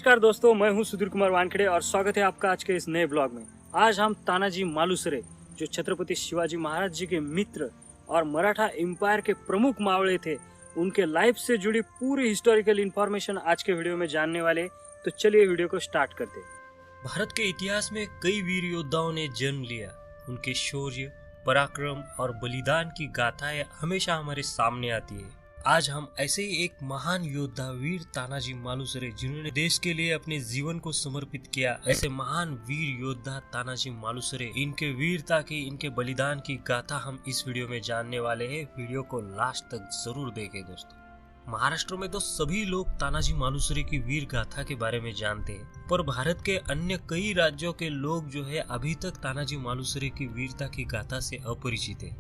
नमस्कार दोस्तों, मैं हूं सुधीर कुमार वानखेड़े और स्वागत है आपका आज के इस नए ब्लॉग में। आज हम तानाजी मालुसरे, जो छत्रपति शिवाजी महाराज जी के मित्र और मराठा एम्पायर के प्रमुख मावड़े थे, उनके लाइफ से जुड़ी पूरी हिस्टोरिकल इंफॉर्मेशन आज के वीडियो में जानने वाले। तो चलिए वीडियो को स्टार्ट करते हैं। भारत के इतिहास में कई वीर योद्धाओं ने जन्म लिया। उनके शौर्य, पराक्रम और बलिदान की गाथाएं हमेशा हमारे सामने आती है। आज हम ऐसे ही एक महान योद्धा वीर तानाजी मालुसरे, जिन्होंने देश के लिए अपने जीवन को समर्पित किया, ऐसे महान वीर योद्धा तानाजी मालुसरे, इनके वीरता की, इनके बलिदान की गाथा हम इस वीडियो में जानने वाले हैं। वीडियो को लास्ट तक जरूर देखें दोस्तों। महाराष्ट्र में तो सभी लोग तानाजी मालुसरे की वीर गाथा के बारे में जानते हैं, पर भारत के अन्य कई राज्यों के लोग जो है अभी तक तानाजी मालुसरे की वीरता की गाथा से अपरिचित है।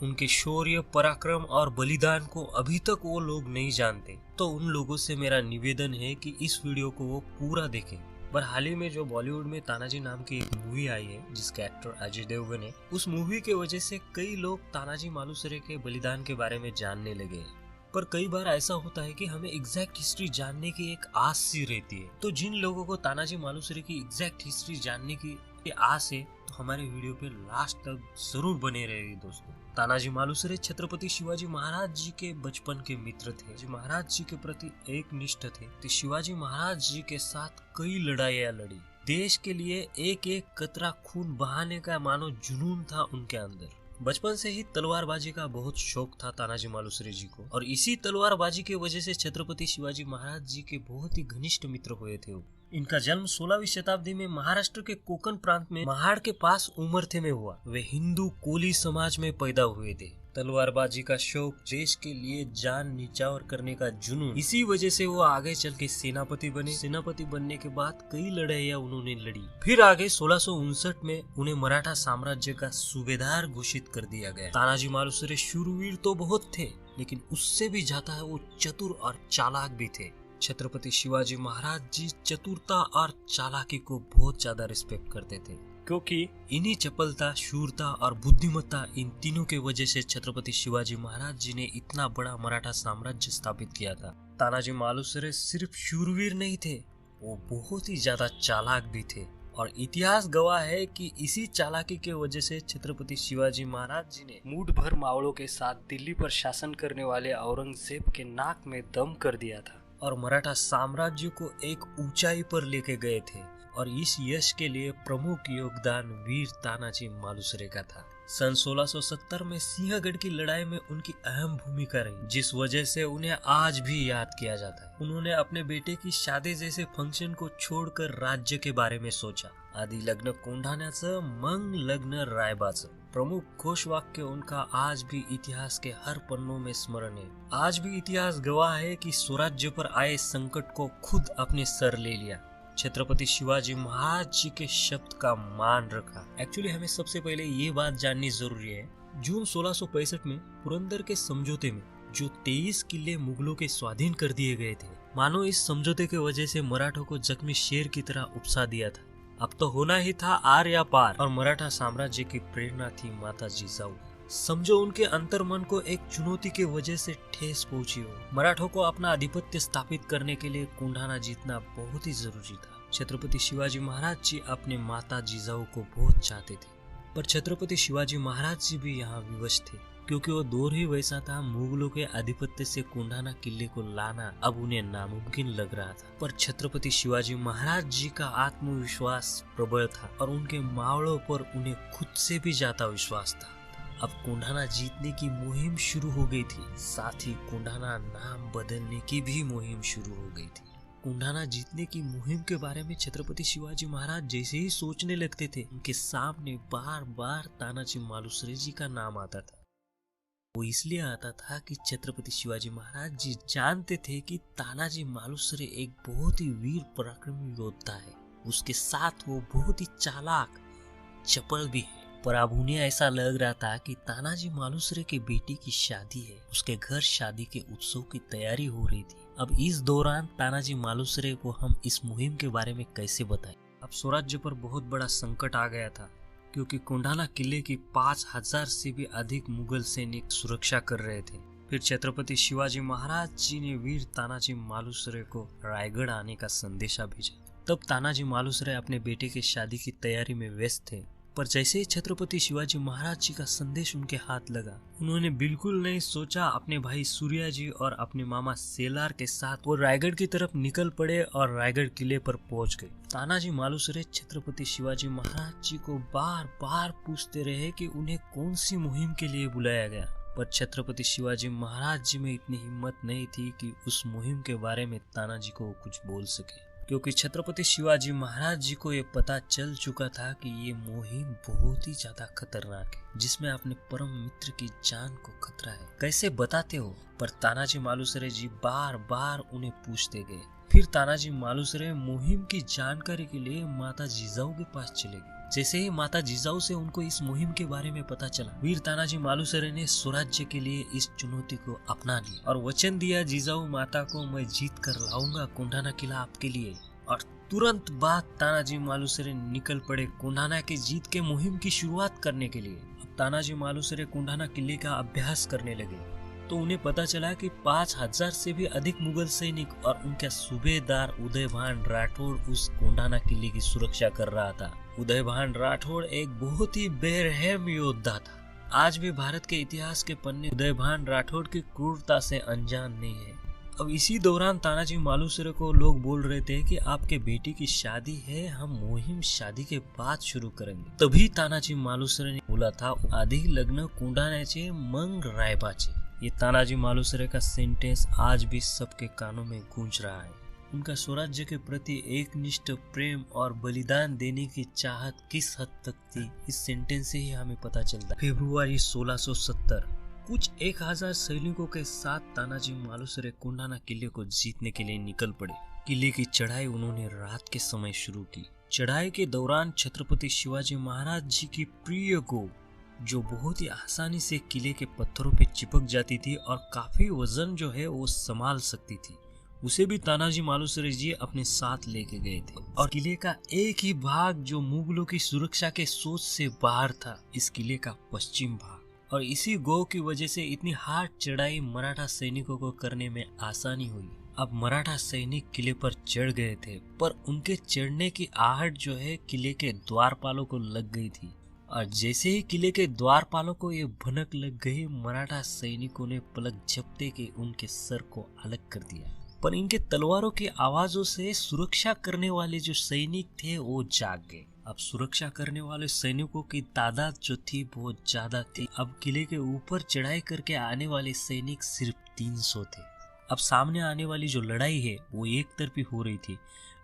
उनके शौर्य, पराक्रम और बलिदान को अभी तक वो लोग नहीं जानते। तो उन लोगों से मेरा निवेदन है कि इस वीडियो को वो पूरा देखें। पर हाल ही में जो बॉलीवुड में तानाजी नाम की एक मूवी आई है, जिसके एक्टर अजय देवगन है, उस मूवी के वजह से कई लोग तानाजी मालुसरे के बलिदान के बारे में जानने लगे हैं। पर कई बार ऐसा होता है कि हमें एग्जैक्ट हिस्ट्री जानने की एक आस सी रहती है। तो जिन लोगों को तानाजी मालुसरे की एग्जैक्ट हिस्ट्री जानने की आस है, तो हमारे वीडियो पे लास्ट तक जरूर बने रहेगी दोस्तों। तानाजी मालुसरे छत्रपति शिवाजी महाराज जी के बचपन के मित्र थे, जो महाराज जी के प्रति एक निष्ठ थे। तो शिवाजी महाराज जी के साथ कई लड़ाइयाँ लड़ी। देश के लिए एक एक कतरा खून बहाने का मानो जुनून था उनके अंदर। बचपन से ही तलवारबाजी का बहुत शौक था तानाजी मालुसरे जी को, और इसी तलवारबाजी के वजह से छत्रपति शिवाजी महाराज जी के बहुत ही घनिष्ठ मित्र हुए थे। इनका जन्म 16वीं शताब्दी में महाराष्ट्र के कोकण प्रांत में महाड़ के पास उमरथे में हुआ। वे हिंदू कोली समाज में पैदा हुए थे। तलवारबाजी का शौक, देश के लिए जान निछावर करने का जुनून, इसी वजह से वो आगे चल के सेनापति बने। सेनापति बनने के बाद कई लड़ाइयाँ उन्होंने लड़ी। फिर आगे 1659 में उन्हें मराठा साम्राज्य का सूबेदार घोषित कर दिया गया। तानाजी मालुसरे शूरवीर तो बहुत थे, लेकिन उससे भी ज्यादा है वो चतुर और चालाक भी थे। छत्रपति शिवाजी महाराज जी चतुरता और चालाकी को बहुत ज्यादा रिस्पेक्ट करते थे, क्योंकि इन्हीं चपलता, शूरता और बुद्धिमत्ता, इन तीनों के वजह से छत्रपति शिवाजी महाराज जी ने इतना बड़ा मराठा साम्राज्य स्थापित किया था। तानाजी मालुसरे सिर्फ शूरवीर नहीं थे, वो बहुत ही ज्यादा चालाक भी थे। और इतिहास गवाह है कि इसी चालाकी के वजह से छत्रपति शिवाजी महाराज जी ने मूठ भर मावड़ों के साथ दिल्ली पर शासन करने वाले औरंगजेब के नाक में दम कर दिया था और मराठा साम्राज्य को एक ऊंचाई पर लेके गए थे। और इस यश के लिए प्रमुख योगदान वीर तानाजी मालुसरे का था। सन 1670 में सिंहगढ़ की लड़ाई में उनकी अहम भूमिका रही, जिस वजह से उन्हें आज भी याद किया जाता है। उन्होंने अपने बेटे की शादी जैसे फंक्शन को छोड़कर राज्य के बारे में सोचा। आदि लग्न कोंढाण्याचं, मग लग्न रायबाचं, प्रमुख घोष वाक्य उनका आज भी इतिहास के हर पन्नों में स्मरण है। आज भी इतिहास गवाह है कि स्वराज्य पर आए संकट को खुद अपने सर ले लिया। छत्रपति शिवाजी महाराज जी के शब्द का मान रखा। एक्चुअली हमें सबसे पहले ये बात जाननी जरूरी है, जून 1665 में पुरंदर के समझौते में जो 23 किले मुगलों के स्वाधीन कर दिए गए थे, मानो इस समझौते के वजह से मराठों को जख्मी शेर की तरह उपसा दिया था। अब तो होना ही था आर या पार, और मराठा साम्राज्य की प्रेरणा थी माता जिजाऊ। समझो उनके अंतर्मन को एक चुनौती के वजह से ठेस पहुंची हो। मराठों को अपना आधिपत्य स्थापित करने के लिए कोंढाना जीतना बहुत ही जरूरी था। छत्रपति शिवाजी महाराज जी अपने माता जिजाऊ को बहुत चाहते थे, पर छत्रपति शिवाजी महाराज जी भी यहाँ विवश थे, क्योंकि वो दौर ही वैसा था। मुगलों के आधिपत्य से कोंढाना किले को लाना अब उन्हें नामुमकिन लग रहा था। पर छत्रपति शिवाजी महाराज जी का आत्मविश्वास प्रबल था, और उनके मावड़ों पर उन्हें खुद से भी ज्यादा विश्वास था। अब कोंढाना जीतने की मुहिम शुरू हो गई थी, साथ ही कोंढाना नाम बदलने की भी मुहिम शुरू हो गई थी। कोंढाना जीतने की मुहिम के बारे में छत्रपति शिवाजी महाराज जैसे ही सोचने लगते थे, उनके सामने बार बार तानाजी मालुसरे जी का नाम आता था। वो इसलिए आता था कि छत्रपति शिवाजी महाराज जी जानते थे कि तानाजी मालुसरे एक बहुत ही वीर पराक्रमी योद्धा है। उसके साथ वो बहुत ही चालाक, चपल भी है। पर अब उन्हें ऐसा लग रहा था कि तानाजी मालुसरे के बेटे की शादी है, उसके घर शादी के उत्सव की तैयारी हो रही थी। अब इस दौरान तानाजी मालुसरे को हम इस मुहिम के बारे में कैसे बताएं? अब स्वराज्य पर बहुत बड़ा संकट आ गया था, क्योंकि कोंढाना किले की 5000 से भी अधिक मुगल सैनिक सुरक्षा कर रहे थे। फिर छत्रपति शिवाजी महाराज जी ने वीर तानाजी मालुसरे को रायगढ़ आने का संदेशा भेजा। तब तानाजी मालुसरे अपने बेटे की शादी की तैयारी में व्यस्त थे, पर जैसे ही छत्रपति शिवाजी महाराज जी का संदेश उनके हाथ लगा, उन्होंने बिल्कुल नहीं सोचा, अपने भाई सूर्या जी और अपने मामा सेलार के साथ वो रायगढ़ की तरफ निकल पड़े और रायगढ़ किले पर पहुंच गए। तानाजी मालुसरे छत्रपति शिवाजी महाराज जी को बार बार पूछते रहे कि उन्हें कौन सी मुहिम के लिए बुलाया गया, पर छत्रपति शिवाजी महाराज जी में इतनी हिम्मत नहीं थी कि उस मुहिम के बारे में तानाजी को कुछ बोल सके, क्योंकि छत्रपति शिवाजी महाराज जी को ये पता चल चुका था कि ये मुहिम बहुत ही ज्यादा खतरनाक है, जिसमें अपने परम मित्र की जान को खतरा है। कैसे बताते हो? पर तानाजी मालुसरे जी बार बार उन्हें पूछते गए। फिर तानाजी मालुसरे मुहिम की जानकारी के लिए माता जिजाऊ के पास चले गए। जैसे ही माता जिजाऊ से उनको इस मुहिम के बारे में पता चला, वीर तानाजी मालुसरे ने स्वराज्य के लिए इस चुनौती को अपना लिया और वचन दिया जिजाऊ माता को, मैं जीत कर लाऊंगा कोंढाना किला आपके लिए। और तुरंत बाद तानाजी मालुसरे निकल पड़े कोंढाना के जीत के मुहिम की शुरुआत करने के लिए। अब तानाजी मालुसरे कोंढाना किले का अभ्यास करने लगे तो उन्हें पता चला कि 5000 से भी अधिक मुगल सैनिक और उनका सूबेदार उदयभान राठौड़ उस कोंढाना किले की सुरक्षा कर रहा था। उदयभान राठौड़ एक बहुत ही बेरहम योद्धा था। आज भी भारत के इतिहास के पन्ने उदयभान राठौड़ की क्रूरता से अनजान नहीं है। अब इसी दौरान तानाजी मालुसरे को लोग बोल रहे थे कि आपके बेटी की शादी है, हम मुहिम शादी के बाद शुरू करेंगे। तभी तानाजी मालुसरे ने बोला था, आधी लग्न कोंढाण्याचे मग रायबाचे। ये तानाजी मालुसरे का सेंटेंस आज भी सबके कानों में गूंज रहा है। उनका स्वराज्य के प्रति एकनिष्ठ प्रेम और बलिदान देने की चाहत किस हद तक थी, इस सेंटेंस से ही हमें पता चलता है। फरवरी 1670 कुछ 1000 सैनिकों के साथ तानाजी मालुसरे कोंढाना किले को जीतने के लिए निकल पड़े। किले की चढ़ाई उन्होंने रात के समय शुरू की। चढ़ाई के दौरान छत्रपति शिवाजी महाराज जी की प्रिय गो, जो बहुत ही आसानी से किले के पत्थरों पे चिपक जाती थी और काफी वजन जो है वो संभाल सकती थी, उसे भी तानाजी मालुसरे जी अपने साथ लेके गए थे। और किले का एक ही भाग जो मुगलों की सुरक्षा के सोच से बाहर था, इस किले का पश्चिम भाग। और इसी गो की वजह से इतनी हार्ड चढ़ाई मराठा सैनिकों को करने में आसानी हुई। अब मराठा सैनिक किले पर चढ़ गए थे, पर उनके चढ़ने की आहट जो है किले के द्वारपालों को लग गई थी। और जैसे ही किले के द्वारपालों को ये भनक लग गई, मराठा सैनिकों ने पलक झपते के उनके सर को अलग कर दिया। पर इनके तलवारों की आवाजों से सुरक्षा करने वाले जो सैनिक थे वो जाग गए। अब सुरक्षा करने वाले सैनिकों की तादाद जो थी बहुत ज्यादा थी। अब किले के ऊपर चढ़ाई करके आने वाले सैनिक सिर्फ 300 थे। अब सामने आने वाली जो लड़ाई है वो एक तरफी हो रही थी,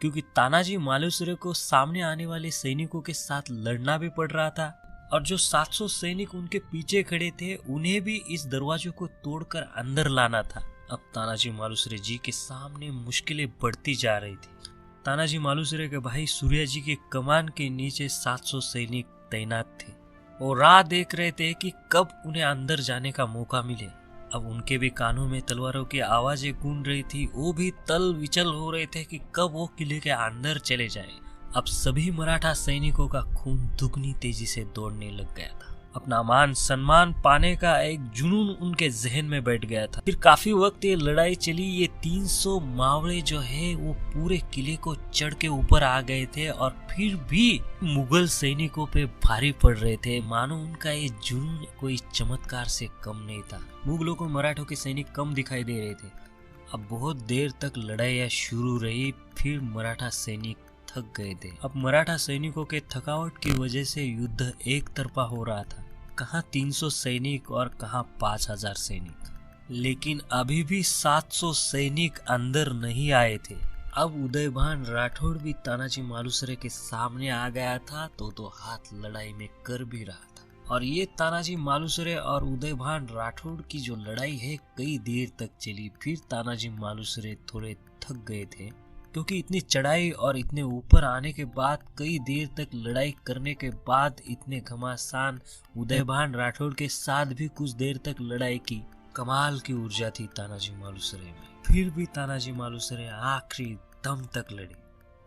क्योंकि तानाजी मालुसरे को सामने आने वाले सैनिकों के साथ लड़ना भी पड़ रहा था, और जो 700 सैनिक उनके पीछे खड़े थे उन्हें भी इस दरवाजे को तोड़कर अंदर लाना था। अब तानाजी मालुसरे जी के सामने मुश्किलें बढ़ती जा रही थी। तानाजी मालुसरे के भाई सूर्या जी के कमान के नीचे 700 सैनिक तैनात थे और राह देख रहे थे कि कब उन्हें अंदर जाने का मौका मिले। अब उनके भी कानों में तलवारों की आवाजें गूंज रही थी, वो भी तल विचल हो रहे थे कि कब वो किले के अंदर चले जाएं। अब सभी मराठा सैनिकों का खून दुगनी तेजी से दौड़ने लग गया था। अपना मान सम्मान पाने का एक जुनून उनके जहन में बैठ गया था। फिर काफी वक्त ये लड़ाई चली। ये 300 मावड़े जो है वो पूरे किले को चढ़ के ऊपर आ गए थे और फिर भी मुगल सैनिकों पे भारी पड़ रहे थे, मानो उनका ये जुनून कोई चमत्कार से कम नहीं था। मुगलों को मराठों के सैनिक कम दिखाई दे रहे थे। अब बहुत देर तक लड़ाई शुरू रही, फिर मराठा सैनिक थक गए थे। अब मराठा सैनिकों के थकावट की वजह से युद्ध एक तरफा हो रहा था। कहाँ 300 सैनिक और कहाँ 5000 सैनिक, लेकिन अभी भी 700 सैनिक अंदर नहीं आए थे। अब उदयभान राठौड़ भी तानाजी मालुसरे के सामने आ गया था तो 2 हाथ लड़ाई में कर भी रहा था। और ये तानाजी मालुसरे और उदयभान राठौड़ की जो लड़ाई है कई देर तक चली। फिर तानाजी मालुसरे थोड़े थक गए थे, क्योंकि इतनी चढ़ाई और इतने ऊपर आने के बाद कई देर तक लड़ाई करने के बाद इतने घमासान उदयभान राठौड़ के साथ भी कुछ देर तक लड़ाई की। कमाल की ऊर्जा थी तानाजी मालुसरे में। फिर भी तानाजी मालुसरे आखिरी दम तक लड़े।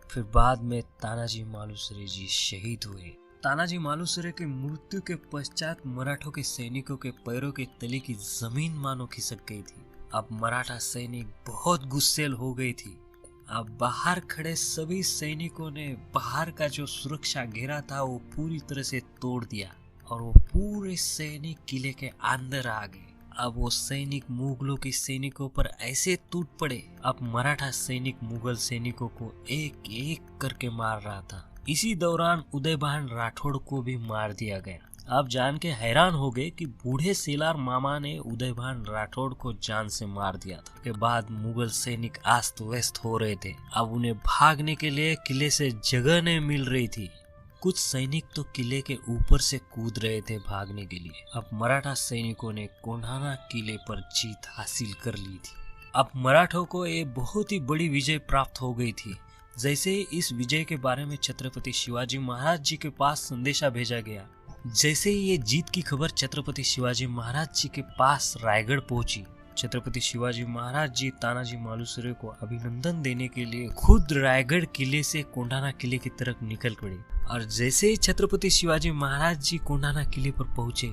फिर बाद में तानाजी मालुसरे जी शहीद हुए। तानाजी मालुसरे की मृत्यु के पश्चात मराठों के सैनिकों के पैरों के तले की जमीन मानो खिसक गई थी। अब मराठा सैनिक बहुत गुस्सेल हो गई थी। अब बाहर खड़े सभी सैनिकों ने बाहर का जो सुरक्षा घेरा था वो पूरी तरह से तोड़ दिया और वो पूरे सैनिक किले के अंदर आ गए। अब वो सैनिक मुगलों के सैनिकों पर ऐसे टूट पड़े। अब मराठा सैनिक मुगल सैनिकों को एक एक करके मार रहा था। इसी दौरान उदयभान राठौड़ को भी मार दिया गया। आप जान के हैरान हो गए कि बूढ़े सेलार मामा ने उदयभान राठौड़ को जान से मार दिया था। के बाद मुगल सैनिक अस्त व्यस्त हो रहे थे। अब उन्हें भागने के लिए किले से जगह नहीं मिल रही थी। कुछ सैनिक तो किले के ऊपर से कूद रहे थे भागने के लिए। अब मराठा सैनिकों ने कोंढाणा किले पर जीत हासिल कर ली थी। अब मराठों को एक बहुत ही बड़ी विजय प्राप्त हो गई थी। जैसे ही इस विजय के बारे में छत्रपति शिवाजी महाराज जी के पास संदेशा भेजा गया, जैसे ही ये जीत की खबर छत्रपति शिवाजी महाराज जी के पास रायगढ़ पहुंची, छत्रपति शिवाजी महाराज जी तानाजी मालुसरे को अभिनंदन देने के लिए खुद रायगढ़ किले से कोंढाणा किले की तरफ निकल पड़े। और जैसे ही छत्रपति शिवाजी महाराज जी कोंढाणा किले पर पहुंचे,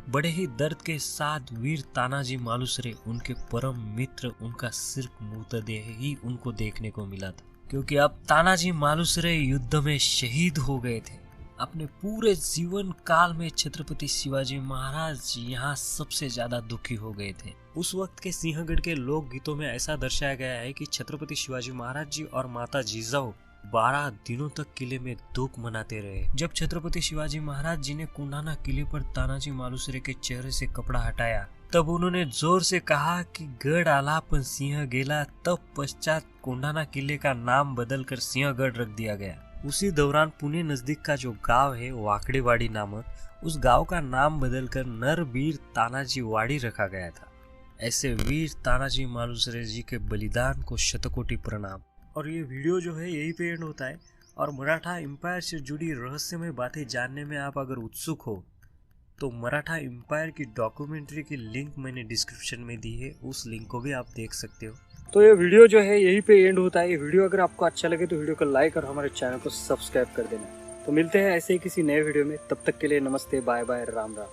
बड़े ही दर्द के साथ वीर तानाजी मालुसरे, उनके परम मित्र, उनका सिर्फ मृतदेह ही उनको देखने को मिला था, क्योंकि अब तानाजी मालुसरे युद्ध में शहीद हो गए थे। अपने पूरे जीवन काल में छत्रपति शिवाजी महाराज यहाँ सबसे ज्यादा दुखी हो गए थे। उस वक्त के सिंहगढ़ के लोक गीतों में ऐसा दर्शाया गया है कि छत्रपति शिवाजी महाराज जी और माता जिजाऊ 12 दिनों तक किले में दुख मनाते रहे। जब छत्रपति शिवाजी महाराज जी ने कोंढाणा किले पर तानाजी मालुसरे के चेहरे से कपड़ा हटाया, तब उन्होंने जोर से कहा कि गढ़ आला पण सिंह गेला। तब पश्चात कोंढाणा किले का नाम बदलकर सिंहगढ़ रख दिया गया। उसी दौरान पुणे नजदीक का जो गांव है वाकड़ेवाड़ी नामक, उस गांव का नाम बदलकर नरवीर तानाजी वाड़ी रखा गया था। ऐसे वीर तानाजी मालुसरे जी के बलिदान को शतकोटि प्रणाम। और ये वीडियो जो है यही पे एंड होता है। और मराठा एम्पायर से जुड़ी रहस्यमय बातें जानने में आप अगर उत्सुक हो तो मराठा एम्पायर की डॉक्यूमेंट्री की लिंक मैंने डिस्क्रिप्शन में दी है, उस लिंक को भी आप देख सकते हो। तो ये वीडियो जो है यहीं पे एंड होता है। ये वीडियो अगर आपको अच्छा लगे तो वीडियो को लाइक और हमारे चैनल को सब्सक्राइब कर देना। तो मिलते हैं ऐसे ही किसी नए वीडियो में। तब तक के लिए नमस्ते, बाय बाय, राम राम।